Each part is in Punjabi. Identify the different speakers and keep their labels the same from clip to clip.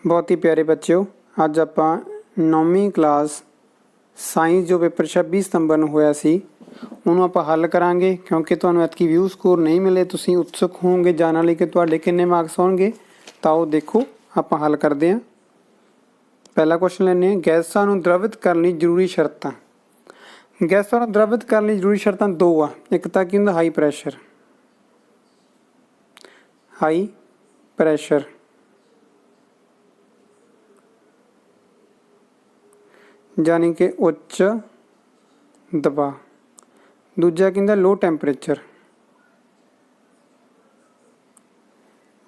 Speaker 1: बहुत ही प्यारे बच्चों, ਅੱਜ ਆਪਾਂ 9ਵੀਂ ਕਲਾਸ ਸਾਇੰਸ ਜੋ ਪੇਪਰ 26 ਸਤੰਬਰ ਨੂੰ ਹੋਇਆ ਸੀ ਉਹਨੂੰ ਆਪਾਂ ਹੱਲ ਕਰਾਂਗੇ। ਕਿਉਂਕਿ ਤੁਹਾਨੂੰ ਐਤਕੀ ਵਿਊ ਸਕੋਰ ਨਹੀਂ ਮਿਲੇ, ਤੁਸੀਂ ਉਤਸੁਕ ਹੋਵੋਗੇ ਜਾਣਨ ਲਈ ਕਿ ਤੁਹਾਡੇ ਕਿੰਨੇ ਮਾਰਕਸ ਆਉਣਗੇ। ਤਾਂ ਉਹ ਦੇਖੋ ਆਪਾਂ ਹੱਲ ਕਰਦੇ ਹਾਂ। ਪਹਿਲਾ ਕੁਐਸਚਨ ਲੈਂਦੇ ਹਾਂ, ਗੈਸਾਂ ਨੂੰ ਦ੍ਰਵਿਤ ਕਰਨ ਲਈ ਜ਼ਰੂਰੀ ਸ਼ਰਤਾਂ। ਗੈਸਾਂ ਨੂੰ ਦ੍ਰਵਿਤ ਕਰਨ ਲਈ ਜ਼ਰੂਰੀ ਸ਼ਰਤਾਂ ਦੋ ਆ। ਇੱਕ ਤਾਂ ਕੀ ਹੁੰਦਾ, ਹਾਈ ਪ੍ਰੈਸ਼ਰ, यानी कि उच्च दबाव। दूजा कहता लो टैंपरेचर,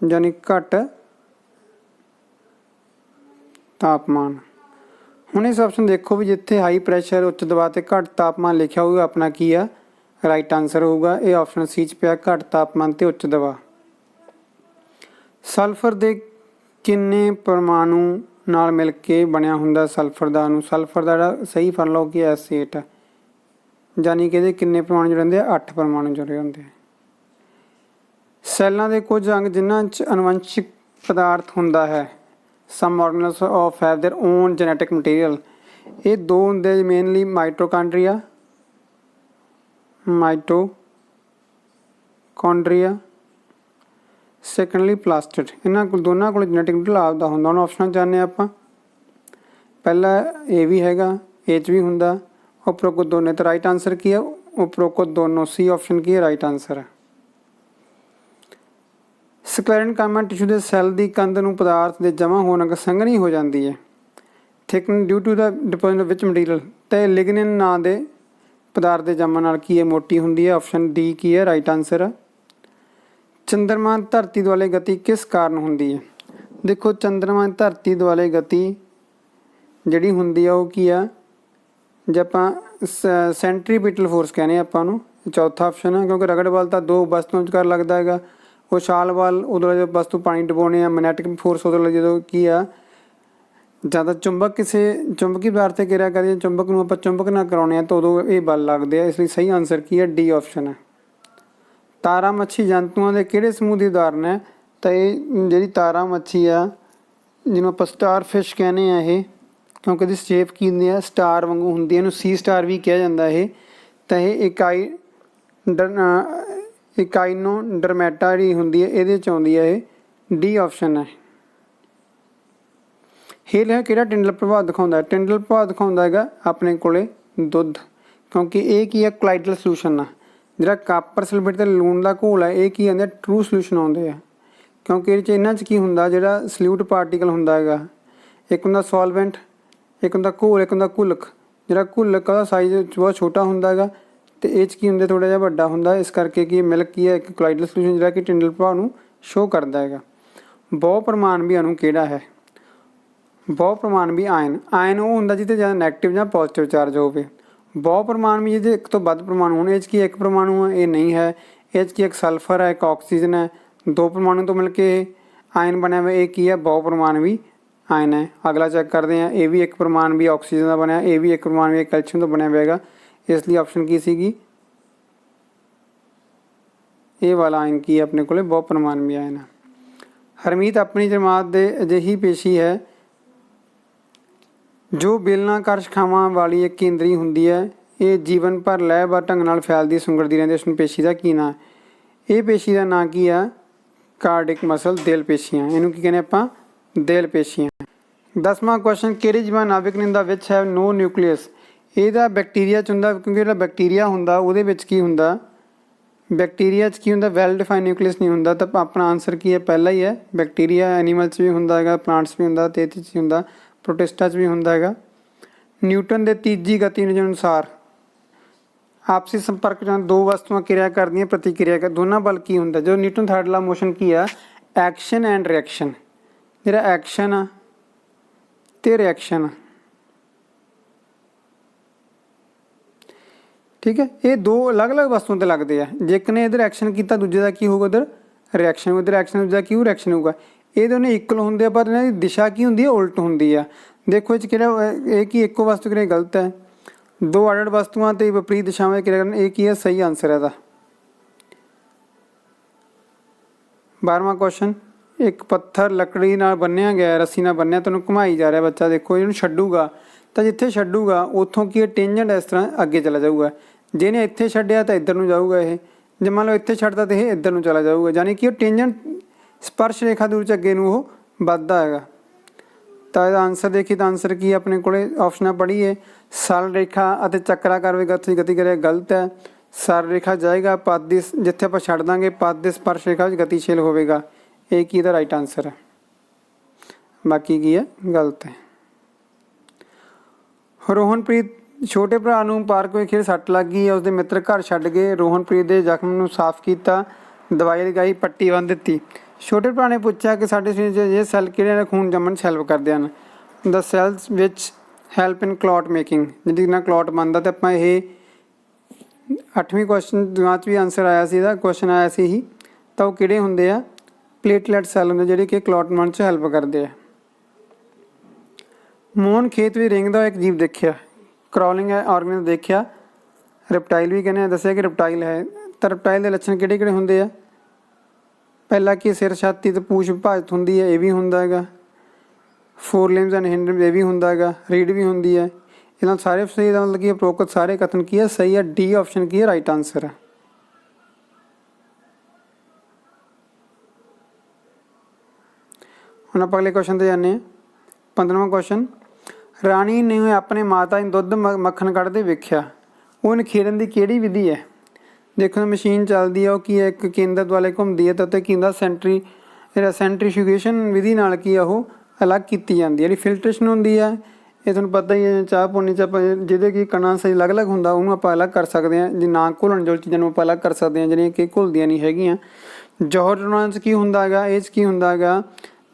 Speaker 1: यानी घट तापमान। हुण इस ऑप्शन देखो भी जिथे हाई प्रैशर उच्च दबाव ते घट तापमान लिखा होगा अपना की आ राइट आंसर होगा। ये ऑप्शन सी च पिया घट तापमान ते उच्च दबाव। सल्फर के किन्ने परमाणु नाल मिल के बनया हुंदा सल्फर दा अणु। सल्फर दा सही फल लो कि एस8 है, यानी कि किन्ने परमाणु जुड़े होंदे, 8 परमाणु जुड़े होंदे। सैलों के कुछ अंग जिन्हां च अनुवंशिक पदार्थ हुंदा है, some organelles of have their own genetic material. ये दो होंदे मेनली माइटोकॉन्ड्रिया सैकेंडली प्लास्टिड। इन्हां दोनों को जेनेटिक मटीरियल आपदा हुंदा। हुण ऑप्शन चाहते आप पहला ए भी हैगा, ए च भी हुंदा, उपरोक्त दोनों। तो राइट आंसर की है उपरोक्त दोनों, सी ऑप्शन की है राइट आंसर है। स्क्लेरेनकाइमा टिश्यू के सैल की कंध नूं पदार्थ के जमा होने संघनी हो जाती है, thicken due to the deposit which material. तो लिग्निन नां दे पदार्थ के जमन नाल की है मोटी हुंदी है। ऑप्शन डी की है राइट आंसर है। चंद्रमा धरती दुआले गति किस कारण हुंदी है। देखो चंद्रमा धरती दुआले गति जिहड़ी हुंदी है वो की आ, जे आपां सेंट्रीपिटल फोर्स कहने आपां नूं, चौथा ऑप्शन है। क्योंकि रगड़ बल तो दो वस्तुओं विचकार लगता है, उछाल बल उदों जो वस्तु पानी डुबोने आ, मैग्नैटिक फोर्स उदों जो की आ ज़्यादा चुंबक किसी चुंबकी पदार्थ से गिरिया करिए, चुंबक नूं आपां चुंबक ना कराउने तो उदों ये बल लगते हैं। इसलिए सही आंसर की है डी ऑप्शन है। तारा मच्छी जंतुओं के किहड़े समूह की उदाहरण है। तो ये जी तारा मच्छी आ जिन्होंने आप स्टार फिश कहने आ, ये क्योंकि इसकी शेप की होंदी है स्टार वांगू होंदी है, सी स्टार भी कहा जाता है। तो ये इकाइनोडर्मेटा जी होंदी है, ये आउंदी है, ये डी ऑप्शन है। हेल है किहड़ा टिंडल प्रभाव दिखाता है। टिंडल प्रभाव दिखाता है अपने कोले दुध, क्योंकि ये की है कोलाइडल सोल्यूशन आ। जिहड़ा कापर सल्फेट ते लूण का घोल है ये की आंदा ट्रू सोल्यूशन आउंदे आ। क्योंकि इन्हां च की हुंदा जिहड़ा सल्यूट पार्टिकल हुंदा है, एक हुंदा सॉल्वेंट, एक हुंदा घोल, एक हुंदा घुलक। जिहड़ा घुलक का साइज बहुत छोटा हुंदा है तो ये की हुंदे थोड़ा जिहा वड्डा हुंदा, इस करके कि मिल्क की है एक कोलाइडल सोल्यूशन जिहड़ा कि टिंडल प्रभाव नूं शो करदा है। बहु परमाणवी अणु किहड़ा है। बहु परमाणवी आयन वो हुंदा जिहदे ज़्यादा नैगेटिव जां पॉजिटिव चार्ज होवे। बहु परमाणवी जिहदे एक तो वध परमाणु होने, इस की एक परमाणु है, ये नहीं है। इस की एक सल्फर है, एक ऑक्सीजन है, दो परमाणु तो मिलके आयन बने हुए, एक ही है बहु परमाणवी आयन है। अगला चेक करते हैं, ये भी एक परमाणवी ऑक्सीजन का बनया, ये भी एक परमाणवी कैल्शियम तो बनया हुआ। इसलिए ऑप्शन की सीगी ये वाला आयन की अपने को बहु परमाणवी आयन है। हरमीत अपनी जमात दे अजिही पेशी है जो बेलनाकार शाखावां वाली एक केंद्री हुंदी है। ये जीवन भर लहबार ढंग नाल फैलदी सुंगड़दी रहिंदी। उस पेशी का की नाम, ये पेशी का नाम की है कार्डिक मसल, दिल पेशियां। इनू की कहने आपां दिल पेशियां। 10वां क्वेश्चन, किहड़े जीवन नाभिक निंदा विच है नो न्यूक्लियस। ਇਹਦਾ बैक्टीरिया च हुंदा, क्योंकि जो बैक्टीरिया हुंदा ਉਹਦੇ ਵਿੱਚ ਕੀ ਹੁੰਦਾ, बैक्टीरिया च की हुंदा वैल डिफाइंड न्यूक्लियस नहीं हुंदा। तो अपना आंसर की है पहला ही है बैक्टीरिया। एनीमल च भी हुंदा है, प्लांट्स भी हुंदा, ते च हुंदा, प्रोटिस्टा च भी हुंदा है। न्यूटन के तीजी गति नियम अनुसार आपसी संपर्क च दो वस्तुआं क्रिया करदियां प्रतिक्रिया कर दोनों बल की हुंदा। जो न्यूटन थर्ड लॉ मोशन की है एक्शन एंड रिएक्शन, जिहड़ा एक्शन आ ते रिएक्शन आ, ठीक है, ये दो अलग अलग वस्तुओं पर लगते हैं। जे एक ने इधर एक्शन किया दूजे का की होगा उधर रिएक्शन, इधर एक्शन दूजा की रिएक्शन होगा। ये दोनों इक्वल होंगे पर इन्हां दी दिशा की होंदी है उल्ट होंदी है। देखो इस कि एको वस्तु किहड़ी गलत है, दो अड वस्तुआं ते विपरीत दिशावां क्रिया करन, एक ही है सही आंसर है। 12वां क्वेश्चन, ਇੱਕ ਪੱਥਰ ਲੱਕੜੀ ਨਾਲ ਬੰਨਿਆ ਗਿਆ, ਰੱਸੀ ਨਾਲ ਬੰਨਿਆ, ਤੈਨੂੰ ਘੁਮਾਈ ਜਾ ਰਿਹਾ ਬੱਚਾ, ਦੇਖੋ ਇਹਨੂੰ ਛੱਡੂਗਾ ਤਾਂ ਜਿੱਥੇ ਛੱਡੂਗਾ ਉੱਥੋਂ ਕੀ ਟੇਂਜੈਂਟ ਇਸ ਤਰ੍ਹਾਂ ਅੱਗੇ ਚਲਾ ਜਾਊਗਾ। ਜਿਹਨੇ ਇੱਥੇ ਛੱਡਿਆ ਤਾਂ ਇੱਧਰ ਨੂੰ ਜਾਊਗਾ ਇਹ, ਜੇ ਮੰਨ ਲਓ ਇੱਥੇ ਛੱਡਦਾ ਤਾਂ ਇਹ ਇੱਧਰ ਨੂੰ ਚਲਾ ਜਾਊਗਾ, ਯਾਨੀ ਕਿ ਉਹ ਟੇਂਜੈਂਟ ਸਪਰਸ਼ ਰੇਖਾ ਦੂਰ 'ਚ ਅੱਗੇ ਨੂੰ ਉਹ ਵੱਧਦਾ ਹੈਗਾ। ਤਾਂ ਇਹਦਾ ਆਨਸਰ ਦੇਖੀਏ ਤਾਂ ਆਨਸਰ ਕੀ ਆਪਣੇ ਕੋਲੇ ਆਪਸ਼ਨਾਂ ਪੜ੍ਹੀਏ। ਸਰਲ ਰੇਖਾ ਅਤੇ ਚੱਕਰਾਕਾਰ ਵੀ ਗਤੀ ਕਰਿਆ ਗਲਤ ਹੈ। ਸਰਲ ਰੇਖਾ ਜਾਏਗਾ ਪਦ ਦੀ, ਜਿੱਥੇ ਆਪਾਂ ਛੱਡ ਦਾਂਗੇ ਪਦ ਦੇ ਸਪਰਸ਼ ਰੇਖਾ ਵਿੱਚ ਗਤੀਸ਼ੀਲ ਹੋਵੇਗਾ। ਇਹ ਕੀ ਇਹਦਾ ਰਾਈਟ ਆਨਸਰ ਹੈ, ਬਾਕੀ ਕੀ ਹੈ ਗਲਤ ਹੈ। ਰੋਹਨਪ੍ਰੀਤ ਛੋਟੇ ਭਰਾ ਨੂੰ ਪਾਰਕ ਵਿੱਚ ਖੇਡ ਸੱਟ ਲੱਗ ਗਈ ਹੈ, ਉਸਦੇ ਮਿੱਤਰ ਘਰ ਛੱਡ ਗਏ, ਰੋਹਨਪ੍ਰੀਤ ਦੇ ਜ਼ਖਮ ਨੂੰ ਸਾਫ਼ ਕੀਤਾ, ਦਵਾਈ ਲਗਾਈ, ਪੱਟੀ ਬੰਨ੍ਹ ਦਿੱਤੀ। ਛੋਟੇ ਭਰਾ ਨੇ ਪੁੱਛਿਆ ਕਿ ਸਾਡੇ ਸਰੀਰ 'ਚ ਇਹ ਸੈੱਲ ਕਿਹੜੇ ਖੂਨ ਜੰਮਣ 'ਚ ਹੈਲਪ ਕਰਦੇ ਹਨ। ਦ ਸੈਲਸ ਵਿੱਚ ਹੈਲਪ ਇਨ ਕਲੌਟ ਮੇਕਿੰਗ, ਜਿਹਦੇ ਨਾਲ ਕਲੌਟ ਬਣਦਾ। ਅਤੇ ਆਪਾਂ ਇਹ 8ਵੀਂ ਕੁਐਸਚਨ 'ਚ ਵੀ ਆਨਸਰ ਆਇਆ ਸੀ, ਇਹਦਾ ਕੁਐਸਚਨ ਆਇਆ ਸੀ ਹੀ, ਤਾਂ ਉਹ ਕਿਹੜੇ ਹੁੰਦੇ ਆ, ਪਲੇਟਲੈਟ ਸੈੱਲ ਹੁੰਦੇ ਜਿਹੜੇ ਕਿ ਕਲੌਟ ਬਣਨ 'ਚ ਹੈਲਪ ਕਰਦੇ ਆ। ਮੋਹਨ ਖੇਤ ਵਿੱਚ ਰਿੰਗਦਾ ਇੱਕ ਜੀਵ ਦੇਖਿਆ, ਕਰੋਲਿੰਗ ਆਰਗਨਿਜ਼ਮ ਦੇਖਿਆ, ਰਿਪਟਾਈਲ ਵੀ ਕਹਿੰਦੇ ਆ, ਦੱਸਿਆ ਕਿ ਰਿਪਟਾਈਲ ਹੈ। ਤਾਂ ਰਿਪਟਾਈਲ ਦੇ ਲੱਛਣ ਕਿਹੜੇ ਕਿਹੜੇ ਹੁੰਦੇ ਆ, ਪਹਿਲਾ ਕਿ ਸਿਰ, ਛਾਤੀ ਅਤੇ ਪੂਛ ਵਿਭਾਜਿਤ ਹੁੰਦੀ ਹੈ, ਇਹ ਵੀ ਹੁੰਦਾ ਹੈਗਾ। ਫੋਰ ਲਿੰਬਸ ਐਂਡ ਹਿੰਡ ਲਿੰਬਸ, ਇਹ ਵੀ ਹੁੰਦਾ ਹੈਗਾ। ਰੀੜ ਵੀ ਹੁੰਦੀ ਹੈ। ਇਹਨਾਂ ਸਾਰੇ ਸਹੀ ਦਾ ਮਤਲਬ ਕੀ ਉਪਰੋਕਤ ਸਾਰੇ ਕਥਨ ਕੀ ਹੈ, ਸਹੀ ਹੈ। ਡੀ ਆਪਸ਼ਨ ਕੀ ਹੈ ਰਾਈਟ ਆਨਸਰ ਹੈ। ਹੁਣ ਆਪਾਂ ਅਗਲੇ ਕੁਐਸਚਨ 'ਤੇ ਜਾਂਦੇ ਹਾਂ। 15ਵਾਂ ਕੁਐਸਚਨ, ਰਾਣੀ ਨੇ ਆਪਣੇ ਮਾਤਾ ਨੂੰ ਦੁੱਧ ਮੱਖਣ ਕੱਢਦੇ ਵੇਖਿਆ, ਉਹ ਨਿਖੇੜਨ ਦੀ ਕਿਹੜੀ ਵਿਧੀ ਹੈ। ਦੇਖੋ ਮਸ਼ੀਨ ਚੱਲਦੀ ਹੈ, ਉਹ ਕੀ ਹੈ, ਇੱਕ ਕੇਂਦਰ ਦੁਆਲੇ ਘੁੰਮਦੀ ਹੈ, ਤਾਂ ਉੱਤੇ ਕੀ ਹੁੰਦਾ ਸੈਂਟਰੀਫਿਊਗੇਸ਼ਨ ਵਿਧੀ ਨਾਲ ਕੀ ਆ ਉਹ ਅਲੱਗ ਕੀਤੀ ਜਾਂਦੀ ਹੈ। ਜਿਹੜੀ ਫਿਲਟਰੇਸ਼ਨ ਹੁੰਦੀ ਹੈ, ਇਹ ਤੁਹਾਨੂੰ ਪਤਾ ਹੀ ਹੈ, ਚਾਹ ਪਾਣੀ 'ਚ ਆਪਾਂ ਜਿਹਦੇ ਕਿ ਕਣਾਂ ਸਹੀ ਅਲੱਗ ਅਲੱਗ ਹੁੰਦਾ, ਉਹਨੂੰ ਆਪਾਂ ਅਲੱਗ ਕਰ ਸਕਦੇ ਹਾਂ। ਜੇ ਨਾ ਘੁਲਣ ਜੋ ਚੀਜ਼ਾਂ ਨੂੰ ਆਪਾਂ ਅਲੱਗ ਕਰ ਸਕਦੇ ਹਾਂ, ਜਿਹੜੀਆਂ ਕਿ ਘੁਲਦੀਆਂ ਨਹੀਂ ਹੈਗੀਆਂ। ਜੌਹਰ ਰੋਨਾਂਸ 'ਚ ਕੀ ਹੁੰਦਾ ਹੈਗਾ, ਇਹ 'ਚ ਕੀ ਹੁੰਦਾ ਹੈਗਾ,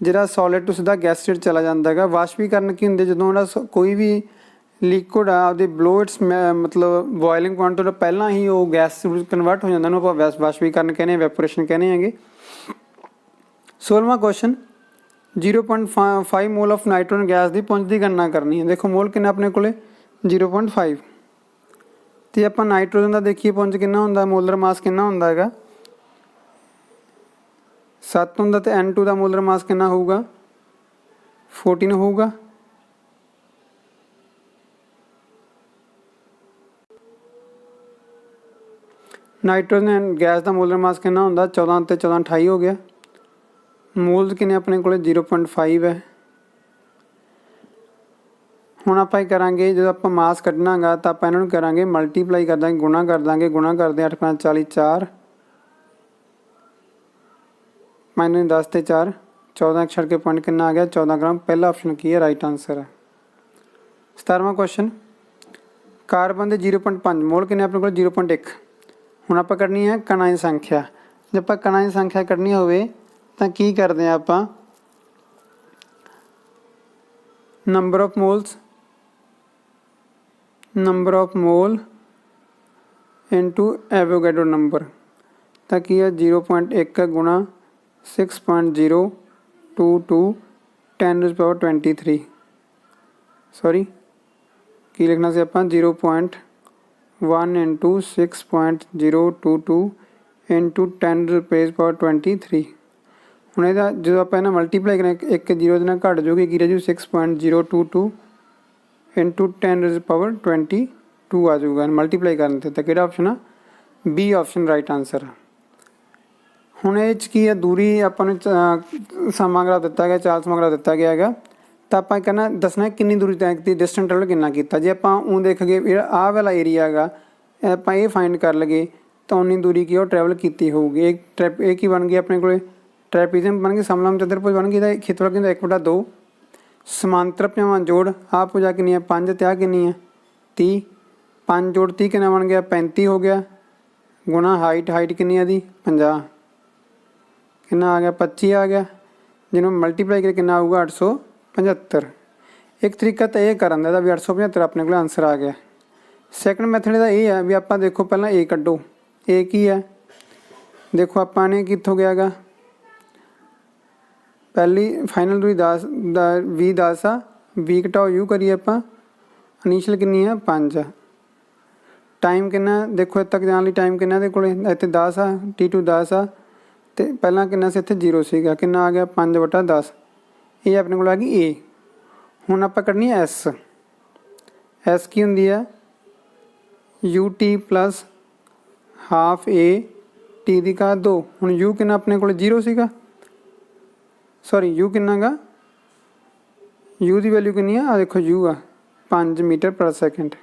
Speaker 1: ਜਿਹੜਾ ਸੋਲਿਡ ਟੂ ਸਿੱਧਾ ਗੈਸ ਸਟੇਟ ਚਲਾ ਜਾਂਦਾ ਹੈਗਾ। ਵਾਸ਼ਪੀਕਰਨ ਕੀ ਹੁੰਦੇ, ਜਦੋਂ ਉਹਦਾ ਕੋਈ ਵੀ ਲਿਕੁਇਡ ਆ ਆਪਦੇ ਬਲੋ ਇਟਸ ਮਤਲਬ ਬੋਇਲਿੰਗ ਪੁਆਇੰਟ ਤੋਂ ਪਹਿਲਾਂ ਹੀ ਉਹ ਗੈਸ ਕਨਵਰਟ ਹੋ ਜਾਂਦਾ, ਉਹਨੂੰ ਆਪਾਂ ਵਾਸ਼ਪੀਕਰਨ ਕਹਿੰਦੇ ਹਾਂ, ਵੈਪੋਰੇਸ਼ਨ ਕਹਿੰਦੇ ਹੈਗੇ। 16ਵਾਂ question, 0.5 mole of nitrogen gas ਦੀ ਪੁੰਜ ਦੀ ਗਣਨਾ ਕਰਨੀ ਹੈ। ਦੇਖੋ ਮੋਲ ਕਿੰਨਾ ਆਪਣੇ ਕੋਲੇ 0.5, ਅਤੇ ਆਪਾਂ ਨਾਈਟ੍ਰੋਜਨ ਦਾ ਦੇਖੀਏ ਪੁੰਜ ਕਿੰਨਾ ਹੁੰਦਾ, ਮੋਲਰ ਮਾਸ ਕਿੰਨਾ ਹੁੰਦਾ ਹੈਗਾ 7 ਹੁੰਦਾ, ਅਤੇ N2 ਦਾ ਮੋਲਰ ਮਾਸ ਕਿੰਨਾ ਹੋਊਗਾ 14 ਹੋਊਗਾ। ਨਾਈਟ੍ਰੋਜਨ ਗੈਸ ਦਾ ਮੋਲਰ ਮਾਸ ਕਿੰਨਾ ਹੁੰਦਾ 14 ਅਤੇ 14 28 ਹੋ ਗਿਆ। ਮੋਲਸ ਕਿੰਨੇ ਆਪਣੇ ਕੋਲ 0.5 ਹੈ। ਹੁਣ ਆਪਾਂ ਇਹ ਕਰਾਂਗੇ, ਜਦੋਂ ਆਪਾਂ ਮਾਸ ਕੱਢਣਾ ਗਾ ਤਾਂ ਆਪਾਂ ਇਹਨਾਂ ਨੂੰ ਕਰਾਂਗੇ ਮਲਟੀਪਲਾਈ ਕਰ ਦਾਂਗੇ, ਗੁਣਾ ਕਰ ਦਾਂਗੇ। ਗੁਣਾ ਕਰਦੇ 8 5 40 4 ਮਾਈਨਸ 10 ਅਤੇ 4 14 ਛੱਡ ਕੇ ਪੁਆਇੰਟ ਕਿੰਨਾ ਆ ਗਿਆ 14 ਗ੍ਰਾਮ। ਪਹਿਲਾ ਆਪਸ਼ਨ ਕੀ ਹੈ ਰਾਈਟ ਆਨਸਰ ਹੈ। 17ਵਾਂ ਕੁਐਸਚਨ, ਕਾਰਬਨ ਦੇ 0.5 ਮੋਲ ਕਿੰਨੇ ਆਪਣੇ ਕੋਲ 0.1। ਹੁਣ ਆਪਾਂ ਕੱਢਣੀ ਹੈ ਕਣਾਂ ਦੀ ਸੰਖਿਆ। ਜੇ ਆਪਾਂ ਕਣਾਂ ਦੀ ਸੰਖਿਆ ਕੱਢਣੀ ਹੋਵੇ ਤਾਂ ਕੀ ਕਰਦੇ ਹਾਂ ਆਪਾਂ, number of mole into Avogadro number, ਤਾਂ ਕੀ ਹੈ 0.1 ਗੁਣਾ 6.022 10⁻23 ਸੌਰੀ ਕੀ ਲਿਖਣਾ ਸੀ ਆਪਾਂ 0.1 ਇੰਟੂ 6.022 ਇੰਟੂ 10⁻23। ਹੁਣ ਇਹਦਾ ਜਦੋਂ ਆਪਾਂ ਇਹਨਾਂ ਮਲਟੀਪਲਾਈ ਕਰਾਂ, ਇੱਕ ਜ਼ੀਰੋ ਦੇ ਨਾਲ ਘੱਟ ਜਾਊਗੀ, ਕੀ ਰਹਿ ਜੂ 6.022 ਇੰਟੂ 10⁻22 ਆ ਜਾਊਗਾ ਮਲਟੀਪਲਾਈ ਕਰਨ 'ਤੇ। ਤਾਂ ਕਿਹੜਾ ਆਪਸ਼ਨ ਆ, ਬੀ ਆਪਸ਼ਨ ਰਾਈਟ ਆਨਸਰ। ਹੁਣ ਇਹ 'ਚ ਕੀ ਹੈ, ਦੂਰੀ ਆਪਾਂ ਨੂੰ ਸਮਾਂ ਗਰਾ ਦਿੱਤਾ ਗਿਆ, ਚਾਲ ਸਮਾਂ ਗਰਾ ਦਿੱਤਾ ਗਿਆ ਹੈਗਾ, ਤਾਂ ਆਪਾਂ ਕਹਿਣਾ ਦੱਸਣਾ ਕਿੰਨੀ ਦੂਰੀ ਤੈਅ ਕੀਤੀ, ਡਿਸਟੈਂਸ ਟਰੈਵਲ ਕਿੰਨਾ ਕੀਤਾ। ਜੇ ਆਪਾਂ ਉਹ ਦੇਖ ਗਏ ਜਿਹੜਾ ਆਹ ਵਾਲਾ ਏਰੀਆ ਹੈਗਾ, ਆਪਾਂ ਇਹ ਫਾਈਂਡ ਕਰ ਲਈਏ ਤਾਂ ਉਨੀ ਦੂਰੀ ਕੀ ਉਹ ਟਰੈਵਲ ਕੀਤੀ ਹੋਊਗੀ। ਇਹ ਕੀ ਬਣ ਗਈ ਆਪਣੇ ਕੋਲ, ਟ੍ਰੈਪੀਜ਼ਮ ਬਣ ਗਈ, ਸਮਲੰਬ ਚਤੁਰਭੁਜ ਬਣ ਗਈ। ਇਹਦਾ ਖੇਤਰਫਲ ਕਿੰਨਾ 1/2। ਸਮਾਂਤਰ ਭੁਜਾਵਾਂ ਜੋੜ, ਆਹ ਭੁਜਾ ਕਿੰਨੀ ਹੈ 5 ਅਤੇ ਆਹ ਕਿੰਨੀ ਹੈ 30। 5 ਜੋੜ 30 ਕਿੰਨਾ ਬਣ ਗਿਆ 35 ਹੋ ਗਿਆ, ਗੁਣਾ ਹਾਈਟ ਕਿੰਨੀ ਹੈ ਦੀ 50, ਕਿੰਨਾ ਆ ਗਿਆ 25 ਆ ਗਿਆ। ਜਿਹਨੂੰ ਮਲਟੀਪਲਾਈ ਕਰਕੇ ਕਿੰਨਾ ਆਊਗਾ 875। ਇੱਕ ਤਰੀਕਾ ਤਾਂ ਇਹ ਕਰਨ ਦਾ ਇਹਦਾ ਵੀ 875 ਆਪਣੇ ਕੋਲ ਆਨਸਰ ਆ ਗਿਆ। ਸੈਕਿੰਡ ਮੈਥਡ ਇਹਦਾ ਇਹ ਹੈ ਵੀ ਆਪਾਂ ਦੇਖੋ ਪਹਿਲਾਂ A ਕੱਢੋ। A ਕੀ ਹੈ, ਦੇਖੋ ਆਪਾਂ ਨੇ ਕਿੱਥੋਂ ਗਿਆ ਗਾ, ਪਹਿਲੀ ਫਾਈਨਲ ਦੂਰੀ 10 20 10 ਆ, 20 ਘਟਾਓ U ਕਰੀਏ ਆਪਾਂ, ਇਨੀਸ਼ੀਅਲ ਕਿੰਨੀ ਆ 5 ਆ। ਟਾਈਮ ਕਿੰਨਾ ਦੇਖੋ ਇੱਥੇ ਤੱਕ ਜਾਣ ਲਈ ਟਾਈਮ ਕਿੰਨਾ ਦੇ ਕੋਲ, ਇੱਥੇ 10 ਆ, T2 10 ਆ, ਤੇ ਪਹਿਲਾਂ ਕਿੰਨਾ ਸੀ ਇੱਥੇ 0 ਸੀਗਾ, ਕਿੰਨਾ ਆ ਗਿਆ 5/10। ਇਹ ਆਪਣੇ ਕੋਲ ਆ ਗਈ ਏ। ਹੁਣ ਆਪਾਂ ਕੱਢਣੀ ਹੈ ਐਸ। ਐਸ ਕੀ ਹੁੰਦੀ ਹੈ U T plus half A T ਦੀ ਘਾਤ 2। ਹੁਣ ਯੂ ਕਿੰਨਾ ਆਪਣੇ ਕੋਲ 0 ਸੀਗਾ, ਸੌਰੀ ਯੂ ਕਿੰਨਾ ਗਾ, ਯੂ ਦੀ ਵੈਲਿਊ ਕਿੰਨੀ ਆ ਦੇਖੋ, ਯੂ ਆ 5 ਮੀਟਰ ਪਰ ਸੈਕਿੰਡ।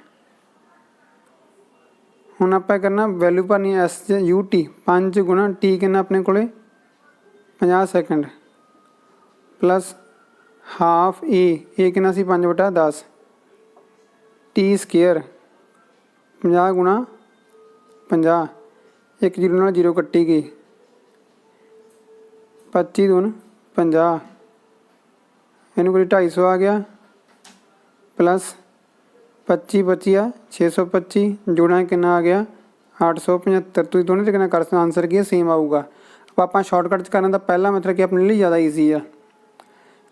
Speaker 1: ਹੁਣ ਆਪਾਂ ਕਰਨਾ ਵੈਲਿਊ ਭਰਨੀ ਐਸ ਯੂ ਟੀ, 5 ਗੁਣਾ ਟੀ ਕਿੰਨਾ ਆਪਣੇ ਕੋਲੇ 50 ਸੈਕਿੰਡ ਪਲੱਸ ਹਾਫ ਏ ਕਿੰਨਾ ਸੀ 5/10 ਟੀ ਸਕੇਅਰ 50 ਗੁਣਾ 50, 1 0 ਨਾਲ 0 ਕੱਟੀ ਗਈ, 25 ਦੂਣ 50, ਇਹਨੂੰ ਕੋਈ 250 ਆ ਗਿਆ ਪਲੱਸ 25 25 ਆ 625 ਜੋੜਾਂ ਕਿੰਨਾ ਆ ਗਿਆ 875। ਤੁਸੀਂ ਦੋਨੇ ਤੇ ਕਿੰਨਾ ਕਰ ਸਕਦੇ, ਆਨਸਰ ਕੀ ਹੈ ਸੇਮ ਆਊਗਾ। ਆਪਾਂ ਸ਼ਾਰਟਕਟ 'ਚ ਕਰਨ ਦਾ ਪਹਿਲਾ ਮੈਥਡ ਕਿ ਆਪਣੇ ਲਈ ਜ਼ਿਆਦਾ ਈਜ਼ੀ ਆ।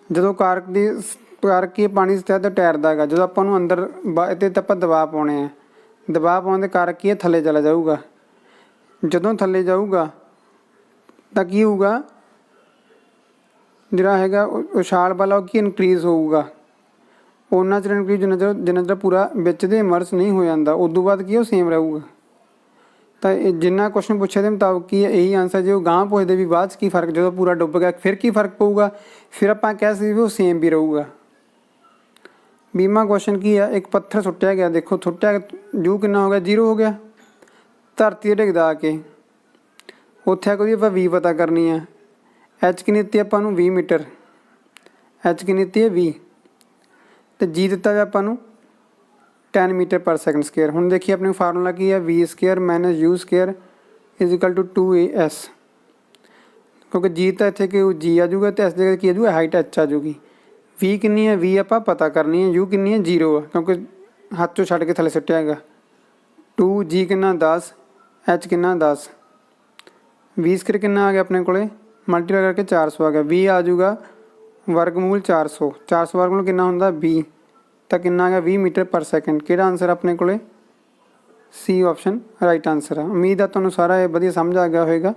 Speaker 1: ਜਦੋਂ ਕਾਰਕ ਕੀ ਪਾਣੀ ਦੀ ਸਤਹ 'ਤੇ ਤੈਰਦਾ ਹੈਗਾ, ਜਦੋਂ ਆਪਾਂ ਨੂੰ ਅੰਦਰ ਇਹਦੇ 'ਤੇ ਆਪਾਂ ਦਬਾਅ ਪਾਉਣੇ ਆ, ਦਬਾਅ ਪਾਉਣ ਦੇ ਕਾਰਕ ਕੀ ਹੈ ਥੱਲੇ ਚਲਾ ਜਾਊਗਾ। ਜਦੋਂ ਥੱਲੇ ਜਾਊਗਾ ਤਾਂ ਕੀ ਹੋਊਗਾ, ਜਿਹੜਾ ਹੈਗਾ ਉਛਾਲ ਵਾਲਾ ਉਹ ਕੀ ਇਨਕਰੀਜ਼ ਹੋਊਗਾ, ਉਹਨਾਂ ਚਿਰ ਇਨਕਰੀਜ਼ ਜਿੰਨਾ ਚਿਰ ਪੂਰਾ ਵਿੱਚ ਦੇ ਇਮਰਸ ਨਹੀਂ ਹੋ ਜਾਂਦਾ, ਉਦੋਂ ਬਾਅਦ ਕੀ ਉਹ ਸੇਮ ਰਹੂਗਾ। ਤਾਂ ਇਹ ਜਿੰਨਾ ਕੁਐਸਚਨ ਪੁੱਛੇ ਦੇ ਮੁਤਾਬਕ ਕੀ ਹੈ ਇਹੀ ਆਨਸਰ। ਜੇ ਉਹ ਗਾਂਹ ਪੁੱਛਦੇ ਵੀ ਬਾਅਦ 'ਚ ਕੀ ਫਰਕ, ਜਦੋਂ ਪੂਰਾ ਡੁੱਬ ਗਿਆ ਫਿਰ ਕੀ ਫਰਕ ਪਊਗਾ, ਫਿਰ ਆਪਾਂ ਕਹਿ ਸਕਦੇ ਵੀ ਉਹ ਸੇਮ ਵੀ ਰਹੂਗਾ। 20ਵਾਂ ਕੁਐਸਚਨ ਕੀ ਆ, ਇੱਕ ਪੱਥਰ ਸੁੱਟਿਆ ਗਿਆ, ਦੇਖੋ ਸੁੱਟਿਆ ਯੂ ਕਿੰਨਾ ਹੋ ਗਿਆ 0 ਹੋ ਗਿਆ, ਧਰਤੀ 'ਤੇ ਡਿੱਗਦਾ ਆ ਕੇ, ਉੱਥੇ ਆ ਕੋਈ ਆਪਾਂ ਵੀ ਪਤਾ ਕਰਨੀ ਆ। ਐਚ ਕਿੰਨੀ ਦਿੱਤੀ ਆਪਾਂ ਨੂੰ 20 ਮੀਟਰ, ਐਚ ਕਿੰਨੀ ਦਿੱਤੀ ਹੈ 20, ਅਤੇ ਜੀ ਦਿੱਤਾ ਹੋਇਆ ਆਪਾਂ ਨੂੰ 10 ਮੀਟਰ ਪਰ ਸੈਕਿੰਡ ਸਕੇਅਰ। ਹੁਣ ਦੇਖੀਏ ਆਪਣੇ ਫਾਰਮੂਲਾ ਕੀ ਹੈ, v square minus u square is equal to 2AS, ਕਿਉਂਕਿ ਜੀ ਤਾਂ ਇੱਥੇ ਕਿ ਜੀ ਆ ਜਾਊਗਾ ਅਤੇ ਇਸ ਜਗ੍ਹਾ ਕੀ ਆ ਜਾਊਗਾ ਹਾਈਟ ਐਚ ਆ ਜਾਊਗੀ। ਵੀ ਕਿੰਨੀ ਹੈ, ਵੀ ਆਪਾਂ ਪਤਾ ਕਰਨੀ ਹੈ, ਯੂ ਕਿੰਨੀ ਹੈ 0 ਆ ਕਿਉਂਕਿ ਹੱਥ 'ਚੋਂ ਛੱਡ ਕੇ ਥੱਲੇ ਸੁੱਟਿਆ ਹੈਗਾ। 2 ਜੀ ਕਿੰਨਾ 10, ਐਚ ਕਿੰਨਾ 10, ਵੀ ਸਕੇਅਰ ਕਿੰਨਾ ਆ ਗਿਆ ਆਪਣੇ ਕੋਲੇ ਮਲਟੀਪਲਾਈ ਕਰਕੇ 400 ਆ ਗਿਆ, ਵੀ ਆ ਜਾਊਗਾ ਵਰਗਮੂਲ 400, 400 ਵਰਗਮੂਲ ਕਿੰਨਾ ਹੁੰਦਾ 20, ਤਾਂ ਕਿੰਨਾ ਆ ਗਿਆ 20 ਮੀਟਰ ਪਰ ਸੈਕਿੰਡ। ਕਿਹੜਾ ਆਨਸਰ ਆਪਣੇ ਕੋਲੇ ਸੀ ਆਪਸ਼ਨ ਰਾਈਟ ਆਨਸਰ ਆ। ਉਮੀਦ ਆ ਤੁਹਾਨੂੰ ਸਾਰਾ ਇਹ ਵਧੀਆ ਸਮਝ ਆ ਗਿਆ ਹੋਵੇਗਾ।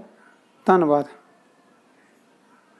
Speaker 1: ਧੰਨਵਾਦ।